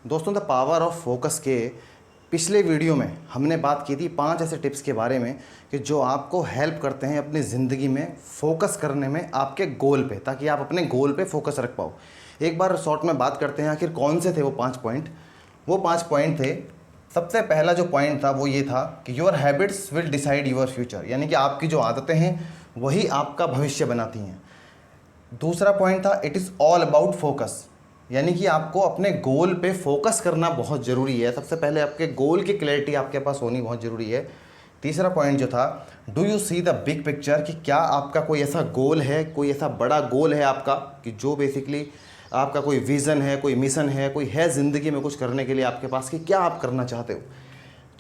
दोस्तों, the power of focus के पिछले वीडियो में हमने बात की थी 5 ऐसे टिप्स के बारे में कि जो आपको हेल्प करते हैं अपनी ज़िंदगी में फोकस करने में आपके गोल पे, ताकि आप अपने गोल पे फोकस रख पाओ। एक बार शॉर्ट में बात करते हैं आखिर कौन से थे वो 5 पॉइंट। वो 5 पॉइंट थे। सबसे पहला जो पॉइंट था वो ये था कि your habits will decide your future, यानी कि आपकी जो आदतें हैं वही आपका भविष्य बनाती हैं। दूसरा पॉइंट था it is all about focus, यानी कि आपको अपने गोल पे फोकस करना बहुत ज़रूरी है। सबसे पहले आपके गोल की क्लैरिटी आपके पास होनी बहुत ज़रूरी है। तीसरा पॉइंट जो था, do you see the big picture, कि क्या आपका कोई ऐसा गोल है, कोई ऐसा बड़ा गोल है आपका कि जो बेसिकली आपका कोई विज़न है, कोई मिशन है, कोई है ज़िंदगी में कुछ करने के लिए आपके पास, कि क्या आप करना चाहते हो।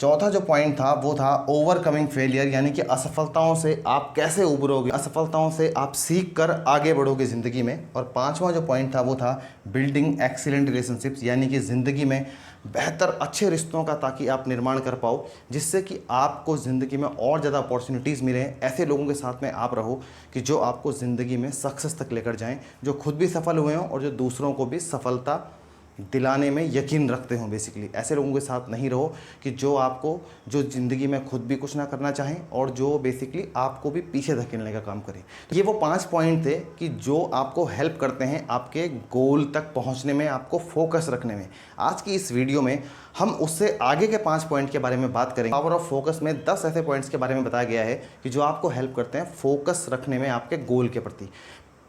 चौथा जो पॉइंट था वो था ओवरकमिंग फेलियर, यानी कि असफलताओं से आप कैसे उभरोगे, असफलताओं से आप सीख कर आगे बढ़ोगे ज़िंदगी में। और पांचवा जो पॉइंट था वो था बिल्डिंग एक्सीलेंट रिलेशनशिप्स, यानी कि ज़िंदगी में बेहतर अच्छे रिश्तों का ताकि आप निर्माण कर पाओ, जिससे कि आपको ज़िंदगी में और ज़्यादा अपॉर्चुनिटीज़ मिलें। ऐसे लोगों के साथ में आप रहो कि जो आपको ज़िंदगी में सक्सेस तक लेकर जाएं, जो खुद भी सफल हुए हों और जो दूसरों को भी सफलता दिलाने में यकीन रखते हों। बेसिकली ऐसे लोगों के साथ नहीं रहो कि जो ज़िंदगी में खुद भी कुछ ना करना चाहें और जो बेसिकली आपको भी पीछे धकेलने का काम करें। तो ये वो 5 पॉइंट थे कि जो आपको हेल्प करते हैं आपके गोल तक पहुंचने में, आपको फोकस रखने में। आज की इस वीडियो में हम उससे आगे के 5 पॉइंट के बारे में बात करेंगे। पावर ऑफ फोकस में 10 ऐसे पॉइंट्स के बारे में बताया गया है कि जो आपको हेल्प करते हैं फोकस रखने में आपके गोल के प्रति।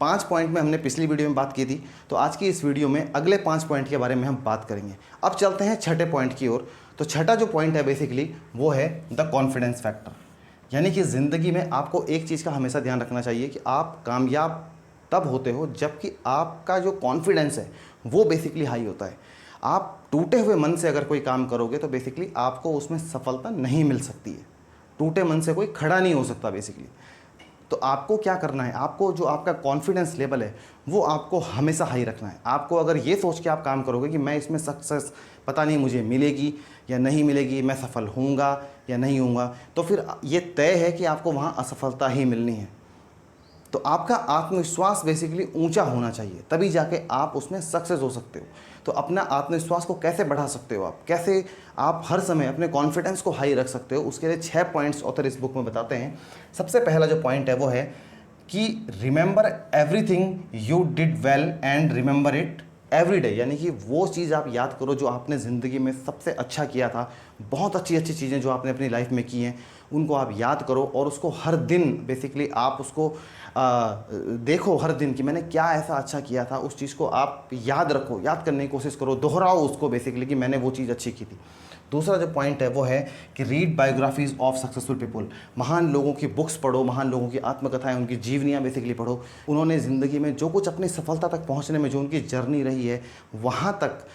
5 पॉइंट में हमने पिछली वीडियो में बात की थी, तो आज की इस वीडियो में अगले 5 पॉइंट के बारे में हम बात करेंगे। अब चलते हैं छठे पॉइंट की ओर। तो छठा जो पॉइंट है बेसिकली वो है द कॉन्फिडेंस फैक्टर, यानी कि ज़िंदगी में आपको एक चीज़ का हमेशा ध्यान रखना चाहिए कि आप कामयाब तब होते हो जबकि आपका जो कॉन्फिडेंस है वो बेसिकली हाई होता है। आप टूटे हुए मन से अगर कोई काम करोगे तो बेसिकली आपको उसमें सफलता नहीं मिल सकती है। टूटे मन से कोई खड़ा नहीं हो सकता बेसिकली। तो आपको क्या करना है, आपको जो आपका कॉन्फिडेंस लेवल है वो आपको हमेशा हाई रखना है। आपको अगर ये सोच के आप काम करोगे कि मैं इसमें सक्सेस पता नहीं मुझे मिलेगी या नहीं मिलेगी, मैं सफल होऊंगा या नहीं होऊंगा, तो फिर ये तय है कि आपको वहाँ असफलता ही मिलनी है। तो आपका आत्मविश्वास बेसिकली ऊंचा होना चाहिए, तभी जाके आप उसमें सक्सेस हो सकते हो। तो अपना आत्मविश्वास को कैसे बढ़ा सकते हो, आप कैसे आप हर समय अपने कॉन्फिडेंस को हाई रख सकते हो, उसके लिए 6 पॉइंट्स ऑथर इस बुक में बताते हैं। सबसे पहला जो पॉइंट है वो है कि remember everything you did well and remember it every day, यानी कि वो चीज़ आप याद करो जो आपने ज़िंदगी में सबसे अच्छा किया था। बहुत अच्छी अच्छी चीज़ें जो आपने अपनी लाइफ में की हैं उनको आप याद करो और उसको हर दिन बेसिकली आप उसको देखो हर दिन कि मैंने क्या ऐसा अच्छा किया था। उस चीज़ को आप याद रखो, याद करने की कोशिश करो, दोहराओ उसको बेसिकली कि मैंने वो चीज़ अच्छी की थी। दूसरा जो पॉइंट है वो है कि read biographies of successful people, महान लोगों की बुक्स पढ़ो, महान लोगों की आत्मकथाएं, उनकी जीवनियाँ बेसिकली पढ़ो। उन्होंने ज़िंदगी में जो कुछ अपनी सफलता तक पहुँचने में जो उनकी जर्नी रही है, वहाँ तक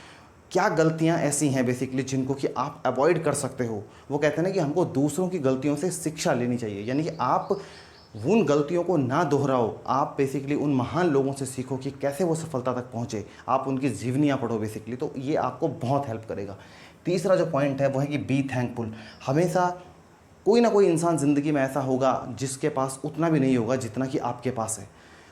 क्या गलतियाँ ऐसी हैं बेसिकली जिनको कि आप अवॉइड कर सकते हो। वो कहते हैं ना कि हमको दूसरों की गलतियों से शिक्षा लेनी चाहिए, यानी कि आप उन गलतियों को ना दोहराओ। आप बेसिकली उन महान लोगों से सीखो कि कैसे वो सफलता तक पहुँचे, आप उनकी जीवनियाँ पढ़ो बेसिकली, तो ये आपको बहुत हेल्प करेगा। तीसरा जो पॉइंट है वो है कि बी थैंकफुल। हमेशा कोई ना कोई इंसान ज़िंदगी में ऐसा होगा जिसके पास उतना भी नहीं होगा जितना कि आपके पास है।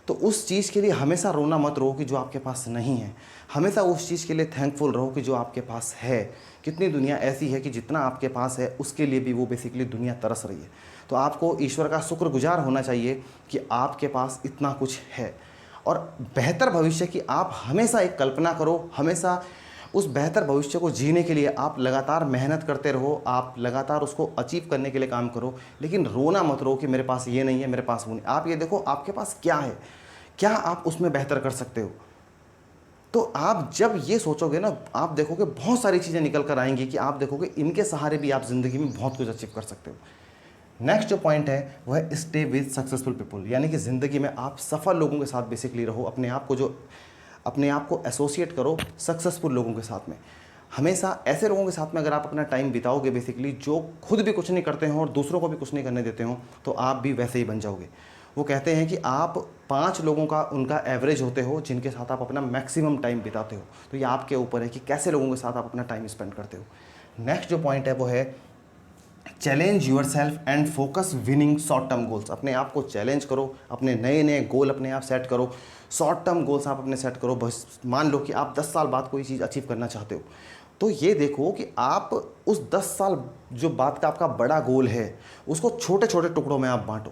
तो उस चीज़ के लिए हमेशा रोना मत रहो कि जो आपके पास नहीं है, हमेशा उस चीज़ के लिए थैंकफुल रहो कि जो आपके पास है। कितनी दुनिया ऐसी है कि जितना आपके पास है उसके लिए भी वो बेसिकली दुनिया तरस रही है। तो आपको ईश्वर का शुक्रगुजार होना चाहिए कि आपके पास इतना कुछ है। और बेहतर भविष्य की आप हमेशा एक कल्पना करो, हमेशा उस बेहतर भविष्य को जीने के लिए आप लगातार मेहनत करते रहो, आप लगातार उसको अचीव करने के लिए काम करो। लेकिन रोना मत रहो कि मेरे पास ये नहीं है, मेरे पास वो नहीं। आप ये देखो आपके पास क्या है, क्या आप उसमें बेहतर कर सकते हो। तो आप जब ये सोचोगे ना, आप देखोगे बहुत सारी चीज़ें निकल कर आएंगी कि आप देखोगे इनके सहारे भी आप ज़िंदगी में बहुत कुछ अचीव कर सकते हो। नेक्स्ट जो पॉइंट है वो है स्टे विद सक्सेसफुल पीपल, यानी कि ज़िंदगी में आप सफल लोगों के साथ बेसिकली रहो। अपने आप को एसोसिएट करो सक्सेसफुल लोगों के साथ में। हमेशा ऐसे लोगों के साथ में अगर आप अपना टाइम बिताओगे बेसिकली जो खुद भी कुछ नहीं करते हो और दूसरों को भी कुछ नहीं करने देते हो, तो आप भी वैसे ही बन जाओगे। वो कहते हैं कि आप 5 लोगों का उनका एवरेज होते हो जिनके साथ आप अपना मैक्सिमम टाइम बिताते हो। तो ये आपके ऊपर है कि कैसे लोगों के साथ आप अपना टाइम स्पेंड करते हो। नेक्स्ट जो पॉइंट है वो है challenge yourself and focus winning short term goals. अपने आप को चैलेंज करो, अपने नए नए गोल अपने आप सेट करो। शॉर्ट टर्म गोल्स आप अपने सेट करो। बस मान लो कि आप 10 साल बाद कोई चीज़ अचीव करना चाहते हो, तो ये देखो कि आप उस 10 साल जो बाद का आपका बड़ा गोल है उसको छोटे छोटे टुकड़ों में आप बांटो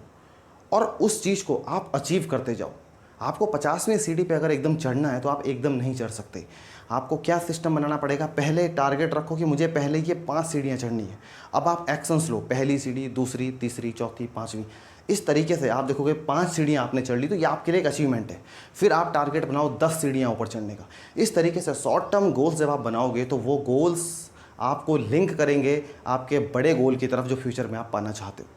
और उस चीज़ को आप अचीव करते जाओ। आपको 50वीं सीढ़ी पे अगर एकदम चढ़ना है तो आप एकदम नहीं चढ़ सकते। आपको क्या सिस्टम बनाना पड़ेगा, पहले टारगेट रखो कि मुझे पहले ये 5 सीढ़ियाँ चढ़नी है। अब आप एक्शंस लो, पहली सीढ़ी, दूसरी, तीसरी, चौथी, पाँचवीं, इस तरीके से आप देखोगे 5 सीढ़ियाँ आपने चढ़ ली तो ये आपके लिए एक अचीवमेंट है। फिर आप टारगेट बनाओ 10 सीढ़ियाँ ऊपर चढ़ने का। इस तरीके से शॉर्ट टर्म गोल्स जब आप बनाओगे तो वो गोल्स आपको लिंक करेंगे आपके बड़े गोल की तरफ जो फ्यूचर में आप पाना चाहते हो।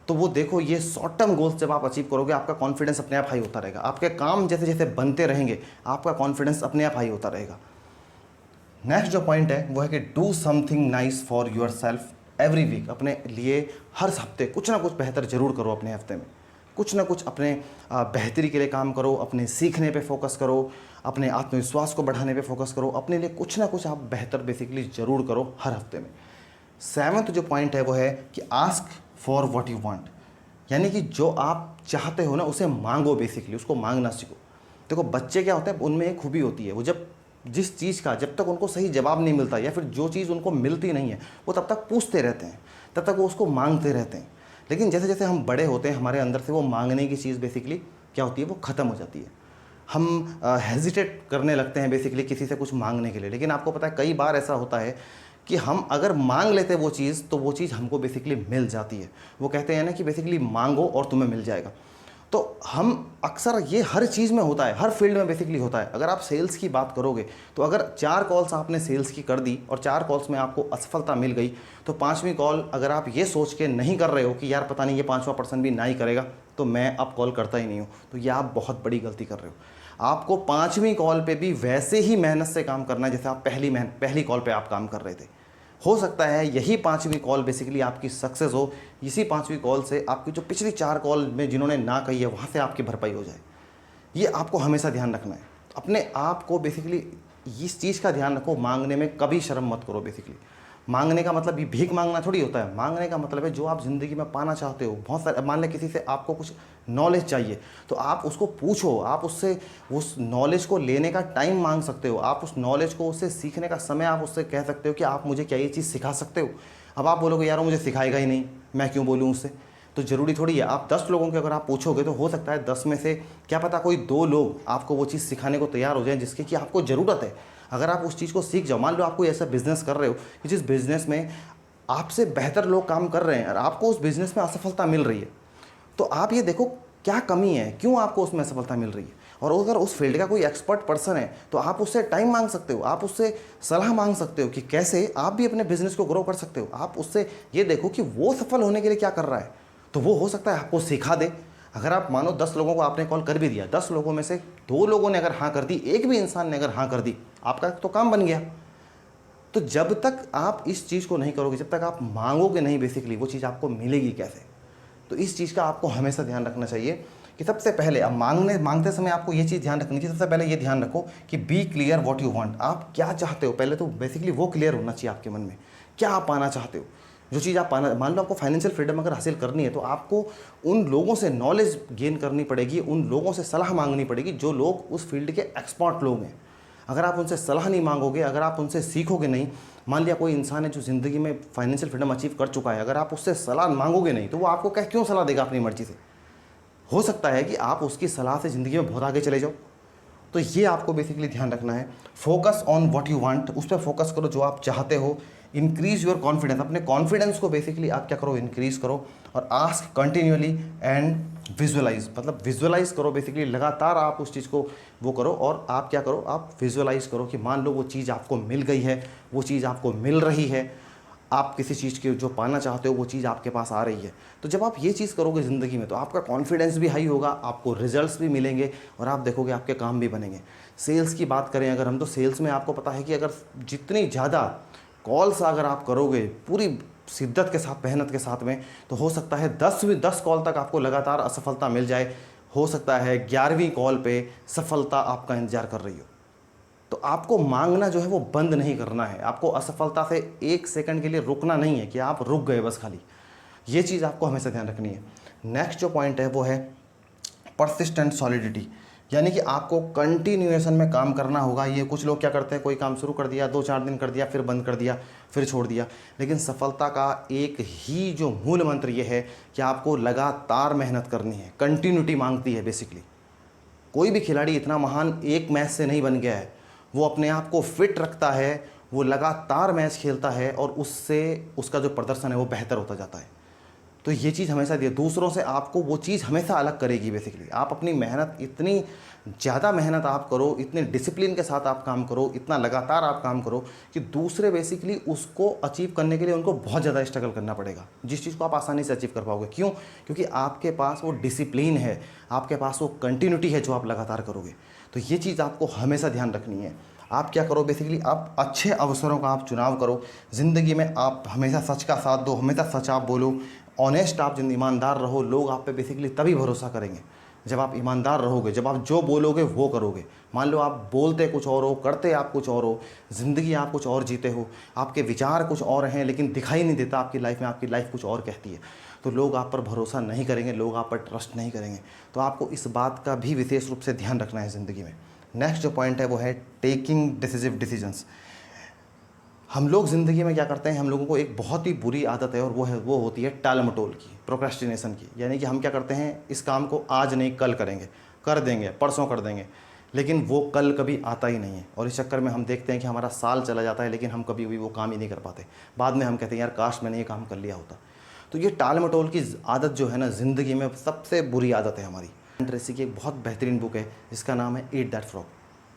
तो वो देखो, ये शॉर्ट टर्म गोल्स जब आप अचीव करोगे आपका कॉन्फिडेंस अपने आप हाई होता रहेगा। आपके काम जैसे जैसे बनते रहेंगे आपका कॉन्फिडेंस अपने आप हाई होता रहेगा। नेक्स्ट जो पॉइंट है वो है कि do something nice for yourself every week. अपने लिए हर हफ्ते कुछ ना कुछ बेहतर जरूर करो। अपने हफ्ते में कुछ ना कुछ अपने बेहतरी के लिए काम करो, अपने सीखने पे फोकस करो, अपने आत्मविश्वास को बढ़ाने पे फोकस करो। अपने लिए कुछ ना कुछ आप बेहतर बेसिकली ज़रूर करो हर हफ्ते में। 7वां जो पॉइंट है वो है कि ask for what you want, यानी कि जो आप चाहते हो ना उसे मांगो, बेसिकली उसको मांगना सीखो। देखो बच्चे क्या होते हैं, उनमें एक खूबी होती है, वो जब जिस चीज़ का जब तक उनको सही जवाब नहीं मिलता या फिर जो चीज़ उनको मिलती नहीं है वो तब तक पूछते रहते हैं, तब तक वो उसको मांगते रहते हैं। लेकिन जैसे जैसे हम बड़े होते हैं हमारे अंदर से वो मांगने की चीज़ बेसिकली क्या होती है, वो ख़त्म हो जाती है। हम हेजिटेट करने लगते हैं बेसिकली किसी से कुछ मांगने के लिए। लेकिन आपको पता है कई बार ऐसा होता है कि हम अगर मांग लेते वो चीज़ तो वो चीज़ हमको बेसिकली मिल जाती है। वो कहते हैं ना कि बेसिकली मांगो और तुम्हें मिल जाएगा। तो हम अक्सर ये हर चीज़ में होता है, हर फील्ड में बेसिकली होता है। अगर आप सेल्स की बात करोगे तो अगर 4 कॉल्स आपने सेल्स की कर दी और 4 कॉल्स में आपको असफलता मिल गई तो 5वीं कॉल अगर आप ये सोच के नहीं कर रहे हो कि यार पता नहीं ये 5वां पर्सन भी ना ही करेगा तो मैं अब कॉल करता ही नहीं हूँ, तो ये आप बहुत बड़ी गलती कर रहे हो। आपको 5वीं कॉल पे भी वैसे ही मेहनत से काम करना है जैसे आप पहली कॉल पे आप काम कर रहे थे। हो सकता है यही 5वीं कॉल बेसिकली आपकी सक्सेस हो, इसी 5वीं कॉल से आपकी जो पिछली 4 कॉल में जिन्होंने ना कही है वहाँ से आपकी भरपाई हो जाए। ये आपको हमेशा ध्यान रखना है। अपने आप को बेसिकली इस चीज़ का ध्यान रखो, मांगने में कभी शर्म मत करो। बेसिकली मांगने का मतलब ये भीख मांगना थोड़ी होता है। मांगने का मतलब है जो आप ज़िंदगी में पाना चाहते हो। बहुत सारे, मान लें किसी से आपको कुछ नॉलेज चाहिए तो आप उसको पूछो, आप उससे उस नॉलेज को लेने का टाइम मांग सकते हो, आप उस नॉलेज को उससे सीखने का समय आप उससे कह सकते हो कि आप मुझे क्या ये चीज़ सिखा सकते हो। अब आप बोलोगे यार वो मुझे सिखाएगा ही नहीं, मैं क्यों बोलूँ उससे, तो ज़रूरी थोड़ी है। आप 10 लोगों के अगर आप पूछोगे तो हो सकता है 10 में से क्या पता कोई 2 लोग आपको वो चीज़ सिखाने को तैयार हो जाए जिसकी कि आपको ज़रूरत है। अगर आप उस चीज़ को सीख जाओ, मान लो आप कोई ऐसा बिजनेस कर रहे हो कि जिस बिज़नेस में आपसे बेहतर लोग काम कर रहे हैं और आपको उस बिज़नेस में असफलता मिल रही है, तो आप ये देखो क्या कमी है, क्यों आपको उसमें असफलता मिल रही है। और अगर उस फील्ड का कोई एक्सपर्ट पर्सन है तो आप उससे टाइम मांग सकते हो, आप उससे सलाह मांग सकते हो कि कैसे आप भी अपने बिजनेस को ग्रो कर सकते हो। आप उससे ये देखो कि वो सफल होने के लिए क्या कर रहा है, तो वो हो सकता है आपको सिखा दे। अगर आप मानो 10 लोगों को आपने कॉल कर भी दिया, 10 लोगों में से 2 लोगों ने अगर हाँ कर दी, एक भी इंसान ने अगर हाँ कर दी, आपका तो काम बन गया। तो जब तक आप इस चीज़ को नहीं करोगे, जब तक आप मांगोगे नहीं, बेसिकली वो चीज़ आपको मिलेगी कैसे। तो इस चीज़ का आपको हमेशा ध्यान रखना चाहिए कि सबसे पहले अब मांगते समय आपको ये चीज़ ध्यान रखनी चाहिए। सबसे पहले ये ध्यान रखो कि be clear what you want. आप क्या चाहते हो, पहले तो बेसिकली वो क्लियर होना चाहिए आपके मन में, क्या आप पाना चाहते हो। जो चीज़ आप पाना, मान लो आपको फाइनेंशियल फ्रीडम अगर हासिल करनी है तो आपको उन लोगों से नॉलेज गेन करनी पड़ेगी, उन लोगों से सलाह मांगनी पड़ेगी जो लोग उस फील्ड के एक्सपर्ट लोग हैं। अगर आप उनसे सलाह नहीं मांगोगे, अगर आप उनसे सीखोगे नहीं, मान लिया कोई इंसान है जो ज़िंदगी में फाइनेंशियल फ्रीडम अचीव कर चुका है, अगर आप उससे सलाह मांगोगे नहीं तो वो आपको क्यों सलाह देगा अपनी मर्जी से। हो सकता है कि आप उसकी सलाह से ज़िंदगी में बहुत आगे चले जाओ। तो ये आपको बेसिकली ध्यान रखना है। Focus on what you want, उस पर फोकस करो जो आप चाहते हो। इंक्रीज योर कॉन्फिडेंस, अपने कॉन्फिडेंस को बेसिकली आप क्या करो, इंक्रीज करो। और आस्क कंटिन्यूअली एंड विजुअलाइज, मतलब विजुअलाइज करो बेसिकली, लगातार आप उस चीज़ को वो करो। और आप क्या करो, आप विजुअलाइज करो कि मान लो वो चीज़ आपको मिल गई है, वो चीज़ आपको मिल रही है, आप किसी चीज़ की जो पाना चाहते हो वो चीज़ आपके पास आ रही है। तो जब आप ये चीज़ करोगे ज़िंदगी में तो आपका कॉन्फिडेंस भी हाई होगा, आपको रिजल्ट्स भी मिलेंगे और आप देखोगे आपके काम भी बनेंगे। सेल्स की बात करें अगर हम, तो सेल्स में आपको पता है कि अगर जितनी ज़्यादा कॉल्स अगर आप करोगे पूरी शिद्दत के साथ, मेहनत के साथ में, तो हो सकता है 10 कॉल तक आपको लगातार असफलता मिल जाए। हो सकता है 11वीं कॉल पे सफलता आपका इंतजार कर रही हो। तो आपको मांगना जो है वो बंद नहीं करना है। आपको असफलता से 1 सेकंड के लिए रुकना नहीं है कि आप रुक गए बस खाली। ये चीज़ आपको हमेशा ध्यान रखनी है। नेक्स्ट जो पॉइंट है वो है परसिस्टेंट सॉलिडिटी। यानी कि आपको कंटिन्यूएशन में काम करना होगा। ये कुछ लोग क्या करते हैं, कोई काम शुरू कर दिया, 2-4 दिन कर दिया, फिर बंद कर दिया, फिर छोड़ दिया। लेकिन सफलता का एक ही जो मूल मंत्र ये है कि आपको लगातार मेहनत करनी है। कंटिन्यूटी मांगती है बेसिकली। कोई भी खिलाड़ी इतना महान एक मैच से नहीं बन गया है। वो अपने आप को फिट रखता है, वो लगातार मैच खेलता है और उससे उसका जो प्रदर्शन है वो बेहतर होता जाता है। तो ये चीज़ हमेशा दिए, दूसरों से आपको वो चीज़ हमेशा अलग करेगी। बेसिकली आप अपनी मेहनत, इतनी ज़्यादा मेहनत आप करो, इतने डिसिप्लिन के साथ आप काम करो, इतना लगातार आप काम करो कि दूसरे बेसिकली उसको अचीव करने के लिए उनको बहुत ज़्यादा स्ट्रगल करना पड़ेगा, जिस चीज़ को आप आसानी से अचीव कर पाओगे। क्यों? क्योंकि आपके पास वो डिसिप्लिन है, आपके पास वो कंटिन्यूटी है जो आप लगातार करोगे। तो ये चीज़ आपको हमेशा ध्यान रखनी है। आप क्या करो, बेसिकली आप अच्छे अवसरों का आप चुनाव करो ज़िंदगी में। आप हमेशा सच का साथ दो, हमेशा सच आप बोलो, ऑनेस्ट आप ईमानदार रहो। लोग आप पे बेसिकली तभी भरोसा करेंगे जब आप ईमानदार रहोगे, जब आप जो बोलोगे वो करोगे। मान लो आप बोलते कुछ और हो, करते आप कुछ और हो, ज़िंदगी आप कुछ और जीते हो, आपके विचार कुछ और हैं लेकिन दिखाई नहीं देता आपकी लाइफ में, आपकी लाइफ कुछ और कहती है, तो लोग आप पर भरोसा नहीं करेंगे, लोग आप पर ट्रस्ट नहीं करेंगे। तो आपको इस बात का भी विशेष रूप से ध्यान रखना है ज़िंदगी में। नेक्स्ट जो पॉइंट है वो है टेकिंग डिसिसिव डिसीजंस। हम लोग ज़िंदगी में क्या करते हैं, हम लोगों को एक बहुत ही बुरी आदत है और वो होती है टाल मटोल की, प्रोक्रेस्टिनेशन की। यानी कि हम क्या करते हैं, इस काम को आज नहीं कल करेंगे, कर देंगे, परसों कर देंगे, लेकिन वो कल कभी आता ही नहीं है। और इस चक्कर में हम देखते हैं कि हमारा साल चला जाता है लेकिन हम कभी भी वो काम ही नहीं कर पाते। बाद में हम कहते हैं यार काश मैंने ये काम कर लिया होता। तो ये टाल मटोल की आदत जो है ना, ज़िंदगी में सबसे बुरी आदत है हमारी। ट्रेसी की एक बहुत बेहतरीन बुक है जिसका नाम है ईट दैट फ्रॉग।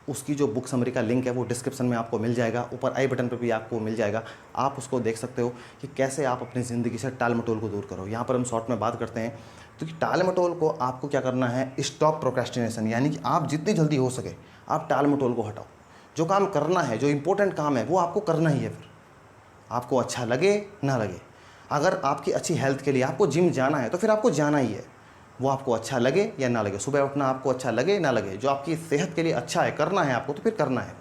उसकी जो बुक समरी का लिंक है वो डिस्क्रिप्शन में आपको मिल जाएगा, ऊपर आई बटन पर भी आपको मिल जाएगा। आप उसको देख सकते हो कि कैसे आप अपनी ज़िंदगी से टाल मटोल को दूर करो। यहाँ पर हम शॉर्ट में बात करते हैं। तो कि टाल मटोल को आपको क्या करना है, स्टॉप प्रोक्रेस्टिनेशन। यानी कि आप जितनी जल्दी हो सके आप टाल मटोल को हटाओ। जो काम करना है, जो इंपॉर्टेंट काम है वो आपको करना ही है। फिर आपको अच्छा लगे ना लगे, अगर आपकी अच्छी हेल्थ के लिए आपको जिम जाना है तो फिर आपको जाना ही है। वो आपको अच्छा लगे या ना लगे, सुबह उठना आपको अच्छा लगे ना लगे, जो आपकी सेहत के लिए अच्छा है करना है आपको तो फिर करना है।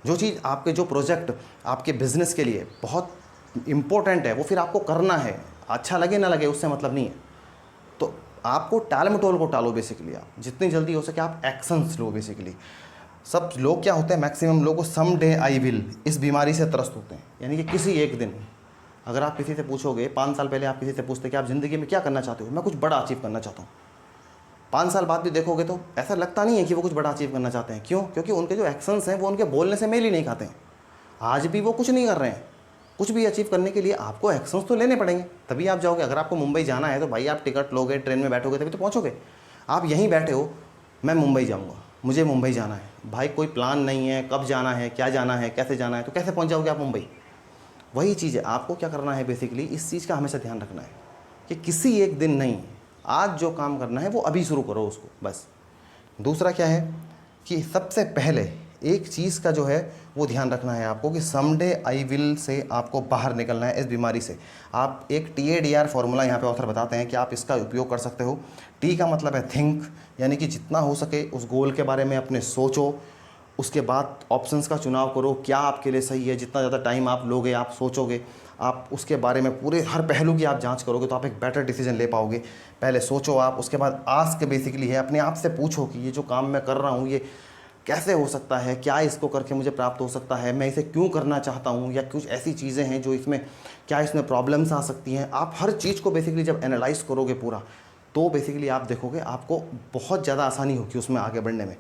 जो चीज़ आपके, जो प्रोजेक्ट आपके बिजनेस के लिए बहुत इंपॉर्टेंट है वो फिर आपको करना है, अच्छा लगे ना लगे उससे मतलब नहीं है। तो आपको टाल मटोल को टालो। बेसिकली आप जितनी जल्दी हो सके आप एक्शंस लो। बेसिकली सब लोग क्या होते हैं, मैक्सिमम लोग सम डे आई विल, इस बीमारी से त्रस्त होते हैं। यानी कि किसी एक दिन, अगर आप किसी से पूछोगे, 5 साल पहले आप किसी से पूछते कि आप ज़िंदगी में क्या करना चाहते हो, मैं कुछ बड़ा अचीव करना चाहता हूँ, 5 साल बाद भी देखोगे तो ऐसा लगता नहीं है कि वो कुछ बड़ा अचीव करना चाहते हैं। क्यों? क्योंकि उनके जो एक्शंस हैं वो उनके बोलने से मेल ही नहीं खाते हैं। आज भी वो कुछ नहीं कर रहे हैं। कुछ भी अचीव करने के लिए आपको एक्शंस तो लेने पड़ेंगे, तभी आप जाओगे। अगर आपको मुंबई जाना है तो भाई आप टिकट लोगे, ट्रेन में बैठोगे तभी तो पहुँचोगे। आप यहीं बैठे हो, मैं मुंबई जाऊँगा, मुझे मुंबई जाना है, भाई कोई प्लान नहीं है, कब जाना है, क्या जाना है, कैसे जाना है, तो कैसे पहुँच जाओगे आप मुंबई? वही चीज़ है, आपको क्या करना है, बेसिकली इस चीज़ का हमेशा ध्यान रखना है कि किसी एक दिन नहीं, आज जो काम करना है वो अभी शुरू करो उसको, बस। दूसरा क्या है कि सबसे पहले एक चीज़ का जो है वो ध्यान रखना है आपको कि समडे आई विल से आपको बाहर निकलना है इस बीमारी से। आप एक TADR फार्मूला यहाँ पे ऑथर बताते हैं कि आप इसका उपयोग कर सकते हो। टी का मतलब है थिंक, यानी कि जितना हो सके उस गोल के बारे में अपने सोचो। उसके बाद ऑप्शंस का चुनाव करो, क्या आपके लिए सही है। जितना ज़्यादा टाइम आप लोगे, आप सोचोगे, आप उसके बारे में पूरे हर पहलू की आप जांच करोगे तो आप एक बेटर डिसीजन ले पाओगे। पहले सोचो आप, उसके बाद आस्क बेसिकली है, अपने आप से पूछो कि ये जो काम मैं कर रहा हूँ ये कैसे हो सकता है, क्या इसको करके मुझे प्राप्त हो सकता है, मैं इसे क्यों करना चाहता हूँ, या कुछ ऐसी चीज़ें हैं जो इसमें, क्या इसमें प्रॉब्लम्स आ सकती हैं। आप हर चीज़ को बेसिकली जब एनालाइज करोगे पूरा, तो बेसिकली आप देखोगे आपको बहुत ज़्यादा आसानी होगी उसमें आगे बढ़ने में।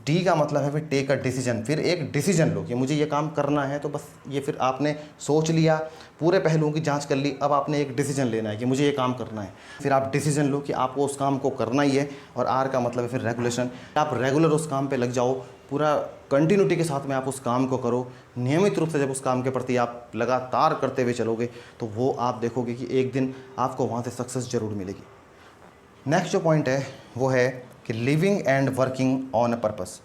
डी का मतलब है फिर टेक अ डिसीजन, फिर एक डिसीजन लो कि मुझे ये काम करना है। तो बस ये फिर आपने सोच लिया, पूरे पहलुओं की जांच कर ली, अब आपने एक डिसीजन लेना है कि मुझे ये काम करना है। फिर आप डिसीजन लो कि आपको उस काम को करना ही है। और आर का मतलब है फिर रेगुलेशन, आप रेगुलर उस काम पे लग जाओ, पूरा कंटिन्यूटी के साथ में आप उस काम को करो। नियमित रूप से जब उस काम के प्रति आप लगातार करते हुए चलोगे तो वो आप देखोगे कि एक दिन आपको वहाँ से सक्सेस ज़रूर मिलेगी। नेक्स्ट जो पॉइंट है वो है कि living and working on a purpose.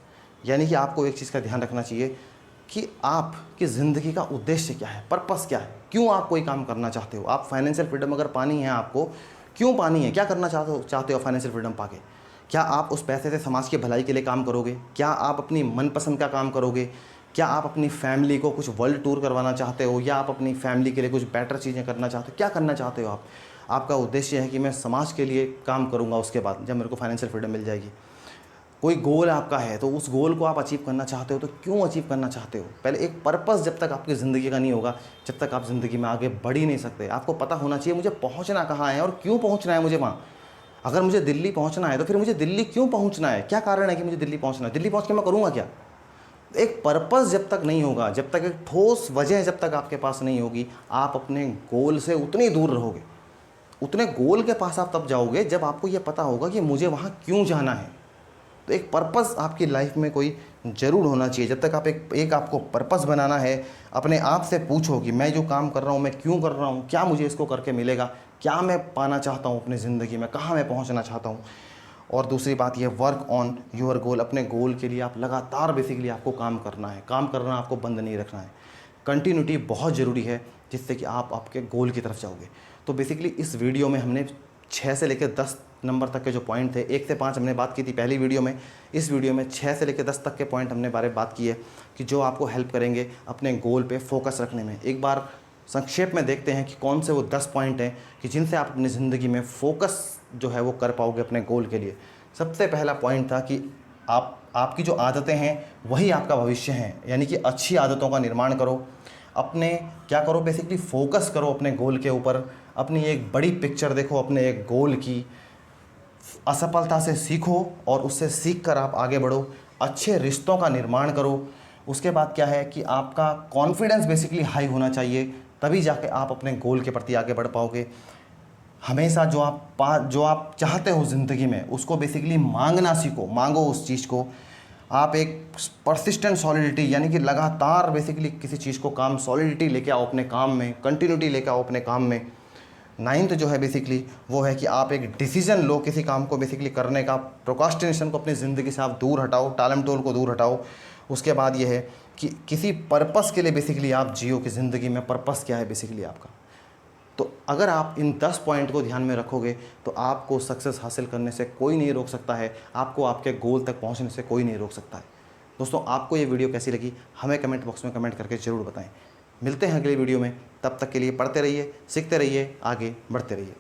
यानी कि आपको एक चीज़ का ध्यान रखना चाहिए कि आपकी ज़िंदगी का उद्देश्य क्या है, पर्पस क्या है, क्यों आप कोई काम करना चाहते हो। आप फाइनेंशियल फ्रीडम अगर पानी है आपको, क्यों पानी है, क्या करना चाहते हो फाइनेंशियल फ्रीडम पाके। क्या आप उस पैसे से समाज की भलाई के लिए काम करोगे, क्या आप अपनी मनपसंद का काम करोगे, क्या आप अपनी फैमिली को कुछ वर्ल्ड टूर करवाना चाहते हो, या आप अपनी फैमिली के लिए कुछ बेटर चीज़ें करना चाहते हो, क्या करना चाहते हो आप। आपका उद्देश्य है कि मैं समाज के लिए काम करूंगा उसके बाद जब मेरे को फाइनेंशियल फ्रीडम मिल जाएगी। कोई गोल आपका है तो उस गोल को आप अचीव करना चाहते हो, तो क्यों अचीव करना चाहते हो? पहले एक पर्पस जब तक आपकी ज़िंदगी का नहीं होगा, जब तक आप ज़िंदगी में आगे बढ़ ही नहीं सकते। आपको पता होना चाहिए मुझे पहुंचना कहाँ है और क्यों पहुंचना है मुझे वहाँ। अगर मुझे दिल्ली पहुंचना है तो फिर मुझे दिल्ली क्यों पहुंचना है, क्या कारण है कि मुझे दिल्ली पहुंचना है, दिल्ली पहुंच के मैं करूँगा क्या? एक पर्पस जब तक नहीं होगा, जब तक एक ठोस वजह जब तक आपके पास नहीं होगी, आप अपने गोल से उतनी दूर रहोगे। उतने गोल के पास आप तब जाओगे जब आपको ये पता होगा कि मुझे वहाँ क्यों जाना है। तो एक पर्पस आपकी लाइफ में कोई ज़रूर होना चाहिए। जब तक आप एक आपको पर्पस बनाना है, अपने आप से पूछो कि मैं जो काम कर रहा हूँ मैं क्यों कर रहा हूँ, क्या मुझे इसको करके मिलेगा, क्या मैं पाना चाहता हूँ अपनी ज़िंदगी में, कहाँ मैं पहुँचना चाहता हूँ। और दूसरी बात ये, वर्क ऑन योर गोल। अपने गोल के लिए आप लगातार बेसिकली आपको काम करना है, काम करना आपको बंद नहीं रखना है। कंटिन्यूटी बहुत ज़रूरी है जिससे कि आप आपके गोल की तरफ जाओगे। तो बेसिकली इस वीडियो में हमने 6 से लेकर 10 नंबर तक के जो पॉइंट थे, 1 से 5 हमने बात की थी पहली वीडियो में। इस वीडियो में 6 से लेकर 10 तक के पॉइंट हमने बारे बात की है कि जो आपको हेल्प करेंगे अपने गोल पे फोकस रखने में। एक बार संक्षेप में देखते हैं कि कौन से वो 10 पॉइंट हैं कि जिनसे आप अपनी ज़िंदगी में फ़ोकस जो है वो कर पाओगे अपने गोल के लिए। सबसे पहला पॉइंट था कि आपकी जो आदतें हैं वही आपका भविष्य है, यानी कि अच्छी आदतों का निर्माण करो। अपने क्या करो, बेसिकली फ़ोकस करो अपने गोल के ऊपर। अपनी एक बड़ी पिक्चर देखो अपने एक गोल की, असफलता से सीखो और उससे सीख कर आप आगे बढ़ो। अच्छे रिश्तों का निर्माण करो। उसके बाद क्या है कि आपका कॉन्फिडेंस बेसिकली हाई होना चाहिए, तभी जाके आप अपने गोल के प्रति आगे बढ़ पाओगे। हमेशा जो आप चाहते हो ज़िंदगी में उसको बेसिकली मांगना सीखो, मांगो उस चीज़ को। आप एक परसिस्टेंट सॉलिडिटी, यानी कि लगातार बेसिकली किसी चीज़ को काम सॉलिडिटी लेके आओ अपने काम में, कंटिन्यूटी लेके आओ अपने काम में। 9th जो है बेसिकली वो है कि आप एक डिसीजन लो किसी काम को बेसिकली करने का। प्रोक्रास्टिनेशन को अपनी ज़िंदगी से आप दूर हटाओ, टालम टोल को दूर हटाओ। उसके बाद ये है कि किसी पर्पस के लिए बेसिकली आप जियो कि ज़िंदगी में पर्पस क्या है बेसिकली आपका। तो अगर आप इन 10 पॉइंट को ध्यान में रखोगे तो आपको सक्सेस हासिल करने से कोई नहीं रोक सकता है, आपको आपके गोल तक पहुंचने से कोई नहीं रोक सकता है। दोस्तों, आपको ये वीडियो कैसी लगी हमें कमेंट बॉक्स में कमेंट करके ज़रूर बताएं। मिलते हैं अगले वीडियो में, तब तक के लिए पढ़ते रहिए, सीखते रहिए, आगे बढ़ते रहिए।